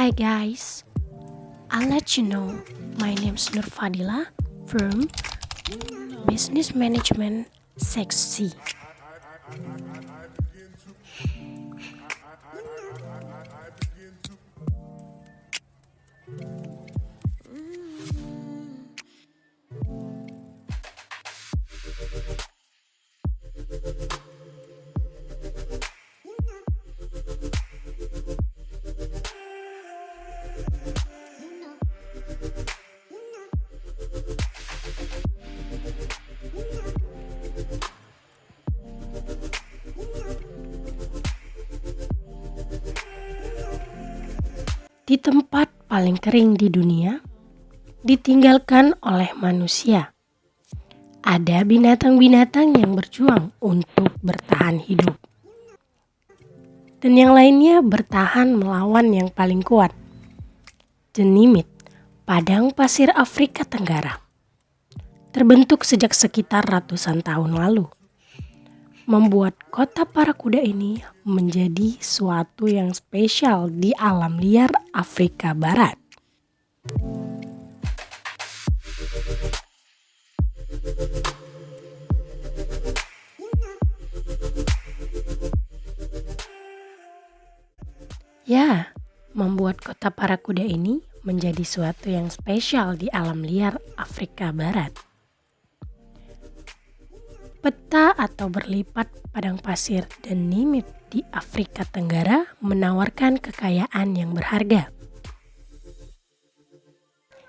Hi guys, I'll let you know my name's Nur Fadila from Business Management Seksi. Di tempat paling kering di dunia, ditinggalkan oleh manusia, ada binatang-binatang yang berjuang untuk bertahan hidup. Dan yang lainnya bertahan melawan yang paling kuat. Jenimit, padang pasir Afrika Tenggara. Terbentuk sejak sekitar ratusan tahun lalu. Membuat kota para kuda ini menjadi suatu yang spesial di alam liar Afrika Barat. Ya, membuat kota para kuda ini menjadi suatu yang spesial di alam liar Afrika Barat. Peta atau berlipat padang pasir dan nimit di Afrika Tenggara menawarkan kekayaan yang berharga.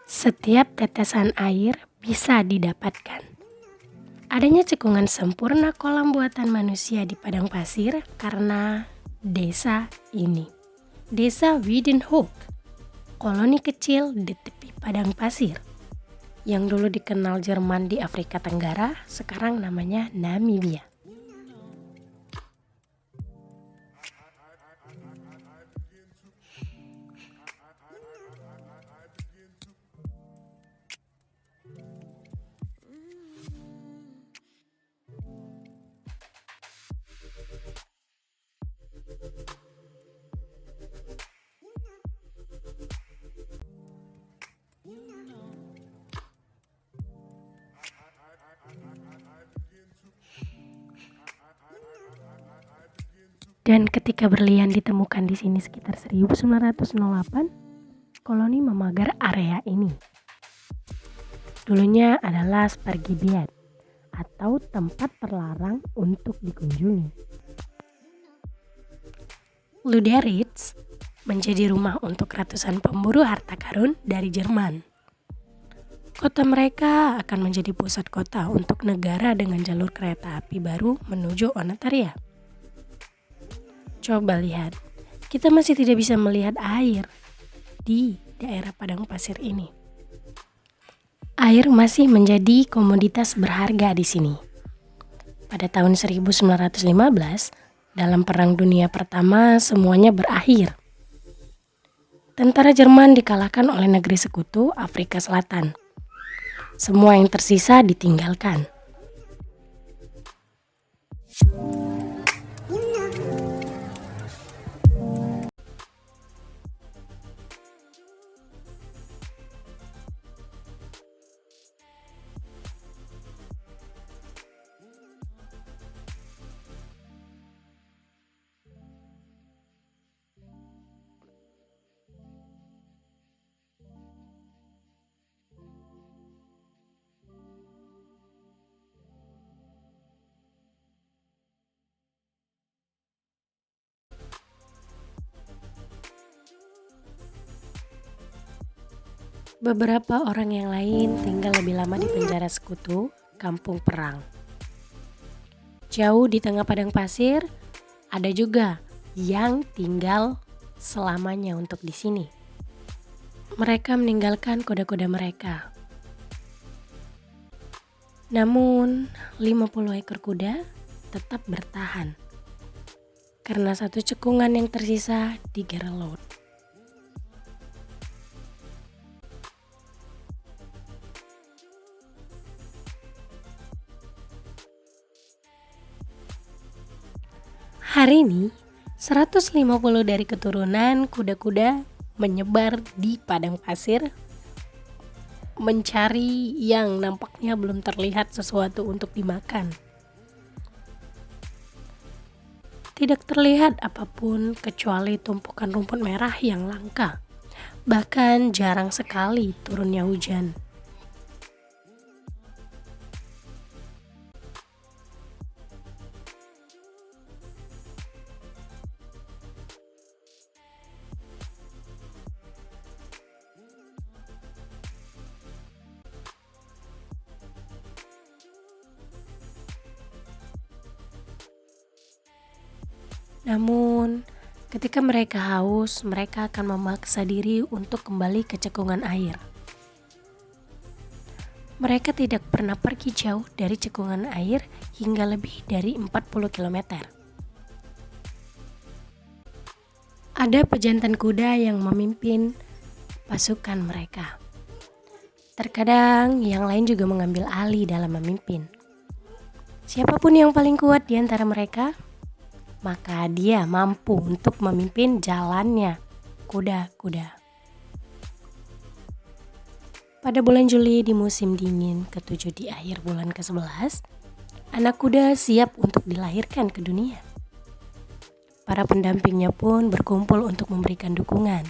Setiap tetesan air bisa didapatkan. Adanya cekungan sempurna kolam buatan manusia di padang pasir karena desa ini. Desa Wiedenhoek, koloni kecil di tepi padang pasir. Yang dulu dikenal Jerman di Afrika Tenggara, sekarang namanya Namibia. Dan ketika berlian ditemukan di sini sekitar 1908, koloni memagar area ini. Dulunya adalah Spargibiad atau tempat terlarang untuk dikunjungi. Luderitz menjadi rumah untuk ratusan pemburu harta karun dari Jerman. Kota mereka akan menjadi pusat kota untuk negara dengan jalur kereta api baru menuju Ontario. Coba lihat, kita masih tidak bisa melihat air di daerah padang pasir ini. Air masih menjadi komoditas berharga di sini. Pada tahun 1915, dalam Perang Dunia Pertama semuanya berakhir. Tentara Jerman dikalahkan oleh negeri sekutu Afrika Selatan. Semua yang tersisa ditinggalkan. Beberapa orang yang lain tinggal lebih lama di penjara sekutu, kampung perang. Jauh di tengah padang pasir, ada juga yang tinggal selamanya untuk di sini. Mereka meninggalkan kuda-kuda mereka. Namun, 50 ekor kuda tetap bertahan. Karena satu cekungan yang tersisa di Gerelot. Hari ini, 150 dari keturunan kuda-kuda menyebar di padang pasir, mencari yang nampaknya belum terlihat sesuatu untuk dimakan. Tidak terlihat apapun kecuali tumpukan rumput merah yang langka. Bahkan jarang sekali turunnya hujan. Namun, ketika mereka haus, mereka akan memaksa diri untuk kembali ke cekungan air. Mereka tidak pernah pergi jauh dari cekungan air hingga lebih dari 40 km. Ada pejantan kuda yang memimpin pasukan mereka. Terkadang yang lain juga mengambil alih dalam memimpin. Siapapun yang paling kuat di antara mereka, maka dia mampu untuk memimpin jalannya kuda-kuda. Pada bulan Juli di musim dingin ke-7 di akhir bulan ke-11, anak kuda siap untuk dilahirkan ke dunia. Para pendampingnya pun berkumpul untuk memberikan dukungan.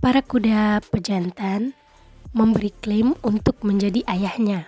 Para kuda pejantan memberi klaim untuk menjadi ayahnya.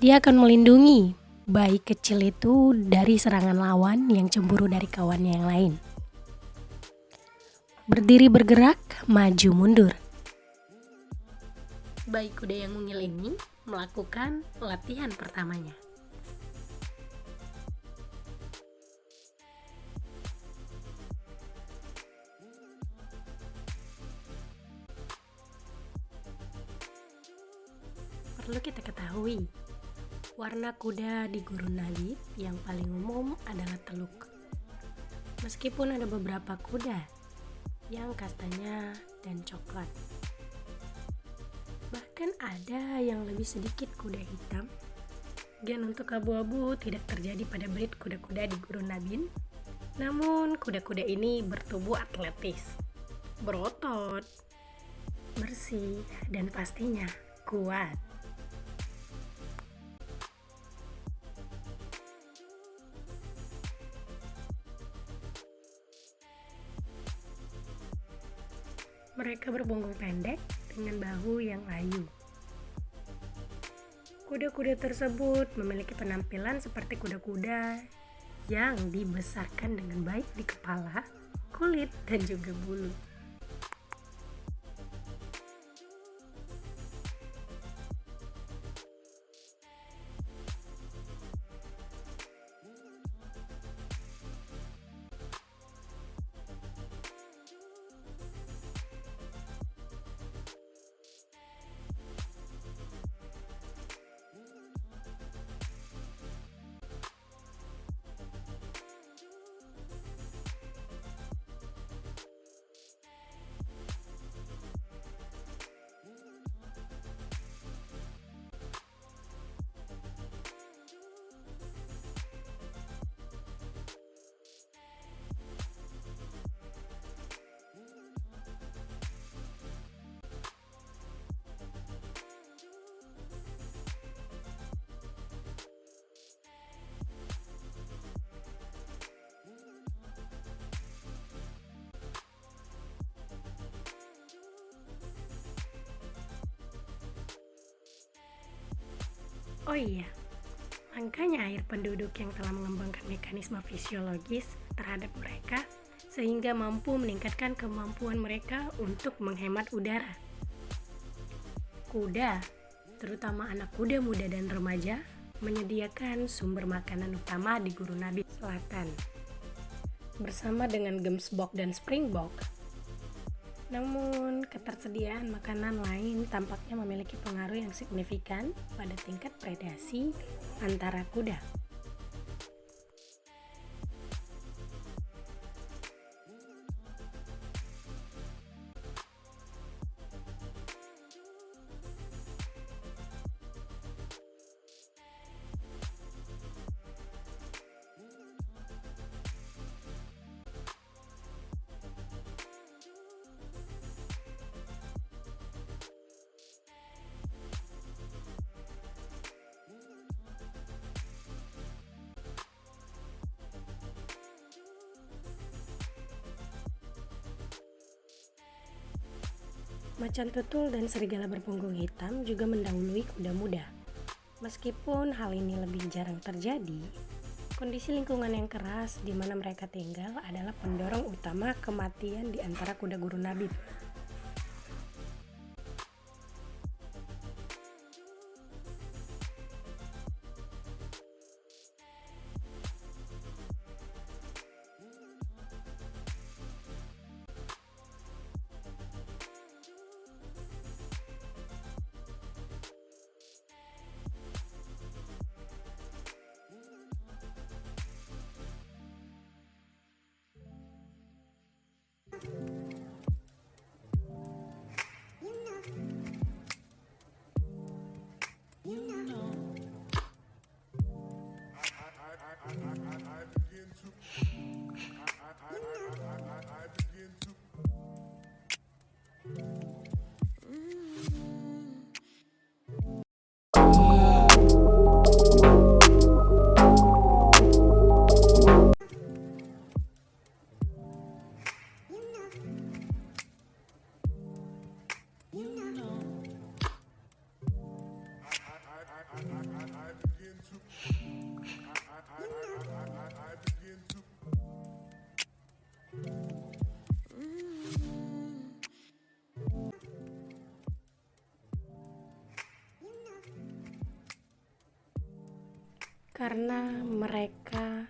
Dia akan melindungi bayi kecil itu dari serangan lawan yang cemburu dari kawannya yang lain. Berdiri bergerak, maju mundur. Bayi kuda yang mungil ini melakukan latihan pertamanya. Perlu kita ketahui, warna kuda di gurun Nabib yang paling umum adalah teluk. Meskipun ada beberapa kuda yang kastanya dan coklat. Bahkan ada yang lebih sedikit kuda hitam. Gen untuk abu-abu tidak terjadi pada breed kuda-kuda di gurun Nabib. Namun kuda-kuda ini bertubuh atletis, berotot, bersih, dan pastinya kuat. Mereka berbongkong pendek dengan bahu yang layu. Kuda-kuda tersebut memiliki penampilan seperti kuda-kuda yang dibesarkan dengan baik di kepala, kulit, dan juga bulu. Oh iya, makanya air penduduk yang telah mengembangkan mekanisme fisiologis terhadap mereka sehingga mampu meningkatkan kemampuan mereka untuk menghemat udara. Kuda, terutama anak kuda muda dan remaja, menyediakan sumber makanan utama di gurun Nabib Selatan. Bersama dengan gemsbok dan springbok, Namun, ketersediaan makanan lain tampaknya memiliki pengaruh yang signifikan pada tingkat predasi antara kuda. Macan tutul dan serigala berpunggung hitam juga mendahului kuda muda. Meskipun hal ini lebih jarang terjadi, kondisi lingkungan yang keras di mana mereka tinggal adalah pendorong utama kematian di antara kuda guru Nabib. Karena mereka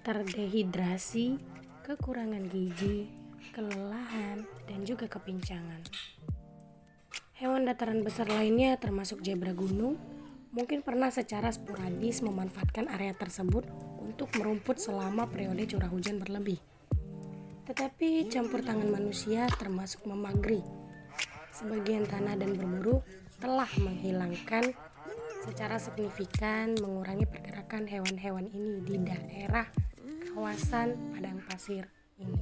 terdehidrasi, kekurangan gizi, kelelahan, dan juga kepincangan. Hewan dataran besar lainnya termasuk zebra gunung mungkin pernah secara sporadis memanfaatkan area tersebut untuk merumput selama periode curah hujan berlebih. Tetapi campur tangan manusia termasuk memagri. Sebagian tanah dan berburu telah menghilangkan secara signifikan mengurangi pergerakan hewan-hewan ini di daerah kawasan padang pasir ini.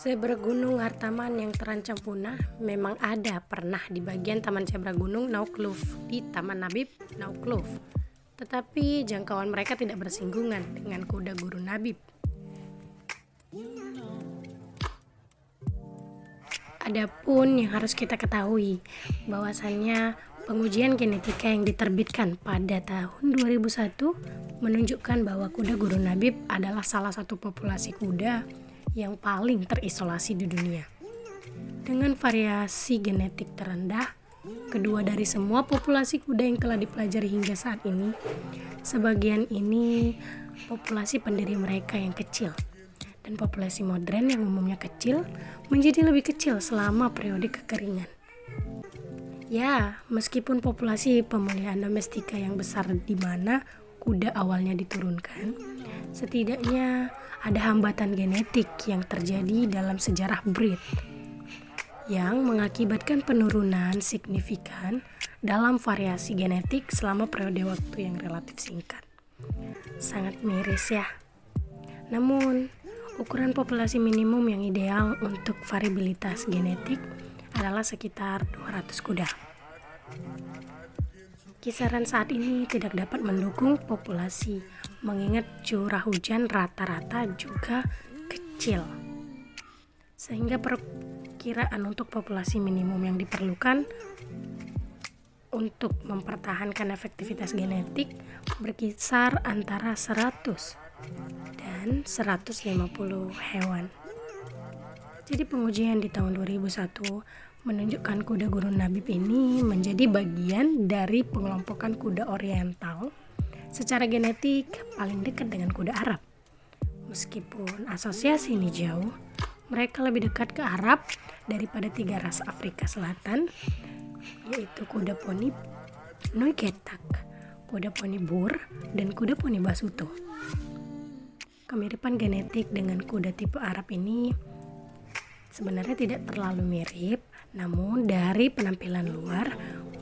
Zebra gunung Hartaman yang terancam punah memang ada pernah di bagian Taman Zebra Gunung Naukluft di Taman Nabib Naukluft. Tetapi jangkauan mereka tidak bersinggungan dengan kuda guru Nabib. Adapun yang harus kita ketahui bahwasannya pengujian genetika yang diterbitkan pada tahun 2001 menunjukkan bahwa kuda guru Nabib adalah salah satu populasi kuda yang paling terisolasi di dunia. Dengan variasi genetik terendah, kedua dari semua populasi kuda yang telah dipelajari hingga saat ini, sebagian ini populasi pendiri mereka yang kecil, dan populasi modern yang umumnya kecil menjadi lebih kecil selama periode kekeringan. Ya, meskipun populasi pemulihan domestika yang besar di mana kuda awalnya diturunkan, setidaknya ada hambatan genetik yang terjadi dalam sejarah breed yang mengakibatkan penurunan signifikan dalam variasi genetik selama periode waktu yang relatif singkat. Sangat miris ya. Namun, ukuran populasi minimum yang ideal untuk variabilitas genetik adalah sekitar 200 kuda. Kisaran saat ini tidak dapat mendukung populasi, mengingat curah hujan rata-rata juga kecil. Sehingga perkiraan untuk populasi minimum yang diperlukan untuk mempertahankan efektivitas genetik berkisar antara 100 dan 150 hewan. Jadi pengujian di tahun 2001 menunjukkan kuda gurun Nabib ini menjadi bagian dari pengelompokan kuda oriental secara genetik paling dekat dengan kuda Arab. Meskipun asosiasi ini jauh, mereka lebih dekat ke Arab daripada 3 ras Afrika Selatan, yaitu kuda poni Noiketak, kuda poni Boer, dan kuda poni Basuto. Kemiripan genetik dengan kuda tipe Arab ini sebenarnya tidak terlalu mirip, namun dari penampilan luar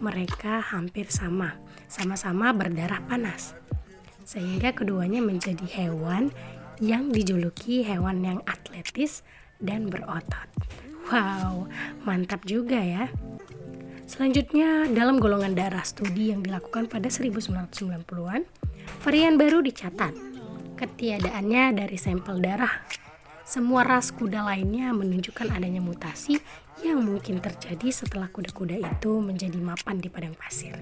mereka hampir sama-sama berdarah panas. Sehingga keduanya menjadi hewan yang dijuluki hewan yang atletis dan berotot. Wow, mantap juga ya. Selanjutnya, dalam golongan darah studi yang dilakukan pada 1990-an, varian baru dicatat. Ketiadaannya dari sampel darah. Semua ras kuda lainnya menunjukkan adanya mutasi yang mungkin terjadi setelah kuda-kuda itu menjadi mapan di padang pasir.